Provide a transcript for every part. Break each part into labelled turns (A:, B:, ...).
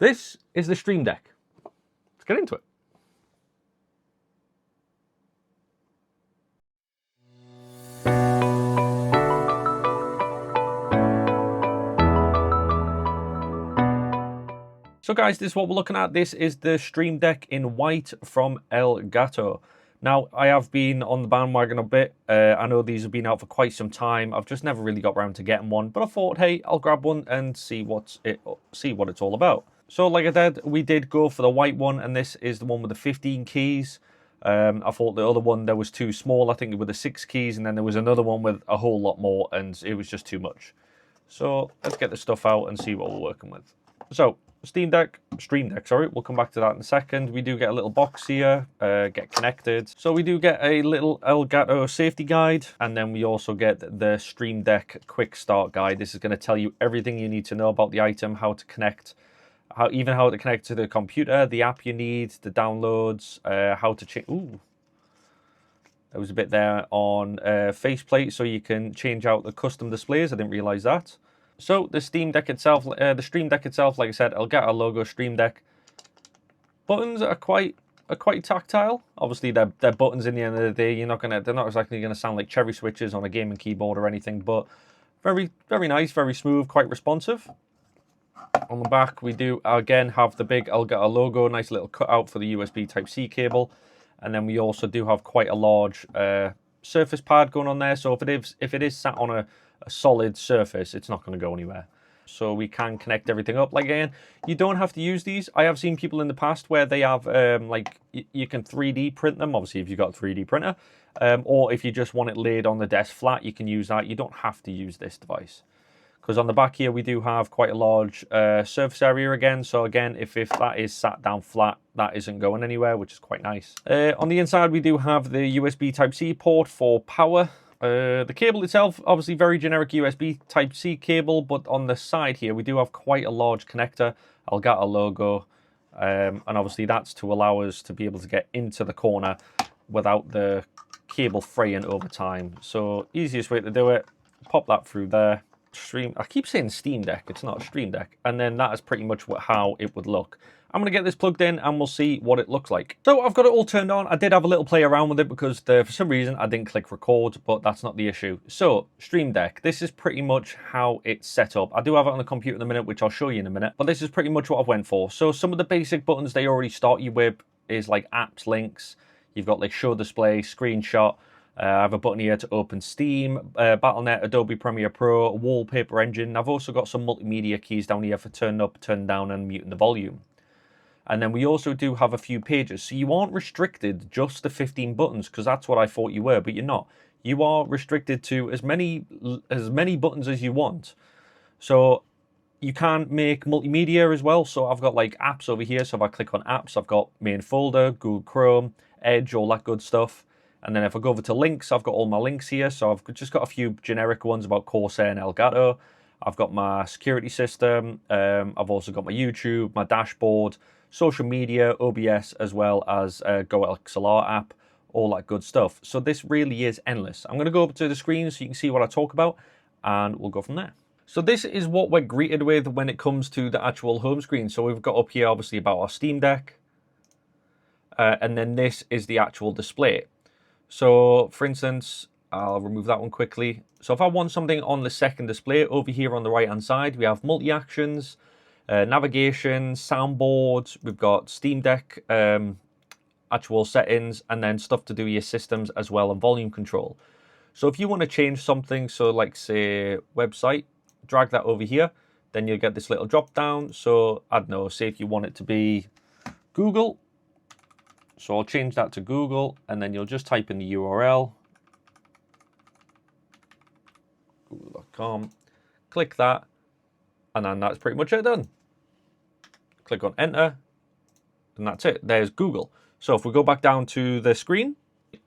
A: This is the Stream Deck. Let's get into it. So guys, this is what we're looking at. This is the Stream Deck in white from Elgato. Now, I have been on the bandwagon a bit. I know these have been out for quite some time. I've just never really got around to getting one, but I thought, hey, I'll grab one and see what it's all about. So like I said, we did go for the white one, and this is the one with the 15 keys. I thought the other one, there was too small. I think it was the 6 keys, and then there was another one with a whole lot more, and it was just too much. So let's get the stuff out and see what we're working with. So, Stream Deck, sorry, we'll come back to that in a second. We do get a little box here, get connected. So we do get a little Elgato safety guide, and then we also get the Stream Deck quick start guide. This is going to tell you everything you need to know about the item, how to connect, how to connect to the computer, the app you need, the downloads, how to change. Ooh, there was a bit there on faceplate, so you can change out the custom displays. I didn't realize that. So the Stream Deck itself, like I said, Elgato logo Stream Deck. Buttons are quite tactile. Obviously, they're buttons. In the end of the day, they're not exactly gonna sound like cherry switches on a gaming keyboard or anything, but very nice, very smooth, quite responsive. On the back, we do again have the big Elgato logo, nice little cutout for the USB Type-C cable, and then we also do have quite a large surface pad going on there. So if it is sat on a solid surface, it's not going to go anywhere. So we can connect everything up. Like, again, you don't have to use these. I have seen people in the past where they have like you can 3D print them, obviously if you've got a 3D printer, or if you just want it laid on the desk flat, you can use that. You don't have to use this device, because on the back here we do have quite a large surface area again. So again, if that is sat down flat, that isn't going anywhere, which is quite nice. On the inside we do have the USB Type-C port for power. The cable itself, obviously very generic USB Type-C cable, but on the side here we do have quite a large connector, Elgato logo, and obviously that's to allow us to be able to get into the corner without the cable fraying over time. So easiest way to do it, pop that through there. I keep saying Steam Deck, it's not a Stream Deck, and then that is pretty much how it would look. I'm going to get this plugged in and we'll see what it looks like. So I've got it all turned on. I did have a little play around with it because for some reason I didn't click record, but that's not the issue. So Stream Deck, this is pretty much how it's set up. I do have it on the computer in a minute, which I'll show you in a minute, but this is pretty much what I've went for. So some of the basic buttons they already start you with is like apps, links. You've got like show display, screenshot. I have a button here to open Steam, Battle.net, Adobe Premiere Pro, Wallpaper Engine. I've also got some multimedia keys down here for turning up, turning down, and muting the volume. And then we also do have a few pages. So you aren't restricted just to 15 buttons, because that's what I thought you were, but you're not. You are restricted to as many buttons as you want. So you can make multimedia as well. So I've got like apps over here. So if I click on apps, I've got main folder, Google Chrome, Edge, all that good stuff. And then if I go over to links, I've got all my links here. So I've just got a few generic ones about Corsair and Elgato. I've got my security system. I've also got my YouTube, my dashboard, social media, OBS, as well as Go XLR app, all that good stuff. So this really is endless. I'm going to go up to the screen so you can see what I talk about, and we'll go from there. So this is what we're greeted with when it comes to the actual home screen. So we've got up here, obviously, about our Steam Deck, and then this is the actual display. So, for instance, I'll remove that one quickly. So if I want something on the second display, over here on the right-hand side, we have multi-actions, navigation, soundboard, we've got Steam Deck, actual settings, and then stuff to do with your systems as well, and volume control. So if you want to change something, so like say website, drag that over here, then you'll get this little drop down. So I don't know, say if you want it to be Google, so I'll change that to Google, and then you'll just type in the URL, google.com, click that, and then that's pretty much it done. Click on enter, and that's it. There's Google. So if we go back down to the screen,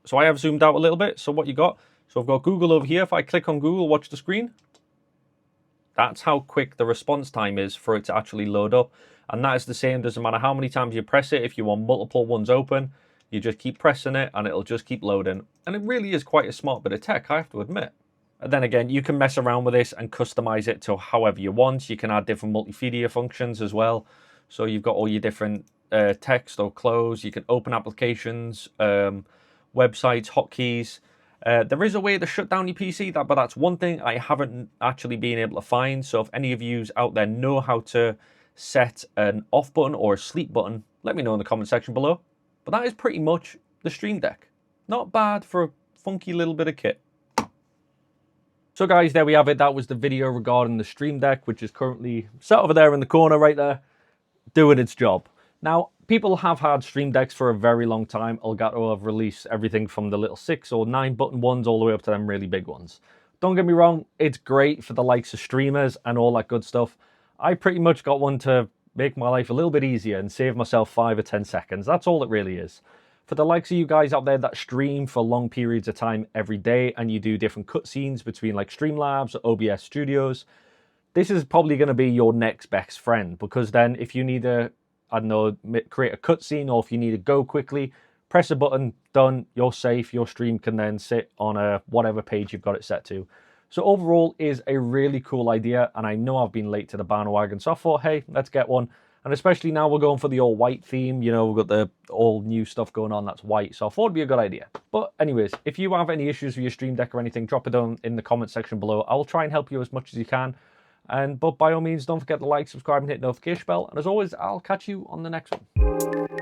A: so I have zoomed out a little bit. So what you got, so I've got Google over here. If I click on Google, watch the screen. That's how quick the response time is for it to actually load up. And that is the same, doesn't matter how many times you press it. If you want multiple ones open, you just keep pressing it and it'll just keep loading. And it really is quite a smart bit of tech, I have to admit. And then again, you can mess around with this and customize it to however you want. You can add different multimedia functions as well. So you've got all your different text or close. You can open applications, websites, hotkeys. There is a way to shut down your PC, but that's one thing I haven't actually been able to find. So if any of you out there know how to set an off button or a sleep button, let me know in the comment section below. But that is pretty much the Stream Deck. Not bad for a funky little bit of kit. So guys, there we have it. That was the video regarding the Stream Deck, which is currently sat over there in the corner right there, doing its job. Now, people have had Stream Decks for a very long time. Elgato have released everything from the little 6 or 9 button ones all the way up to them really big ones. Don't get me wrong, it's great for the likes of streamers and all that good stuff. I pretty much got one to make my life a little bit easier and save myself 5 or 10 seconds. That's all it really is. For the likes of you guys out there that stream for long periods of time every day and you do different cutscenes between like Streamlabs or OBS Studios, this is probably going to be your next best friend, because then if you need to, I don't know, create a cutscene, or if you need to go quickly, press a button, done, you're safe, your stream can then sit on a whatever page you've got it set to. So overall is a really cool idea, and I know I've been late to the bandwagon, so I thought, hey, let's get one. And especially now we're going for the all white theme, you know, we've got the all new stuff going on that's white, so I thought it'd be a good idea. But anyways, if you have any issues with your Stream Deck or anything, drop it down in the comment section below. I'll try and help you as much as you can. But by all means, don't forget to like, subscribe, and hit the notification bell. And as always, I'll catch you on the next one.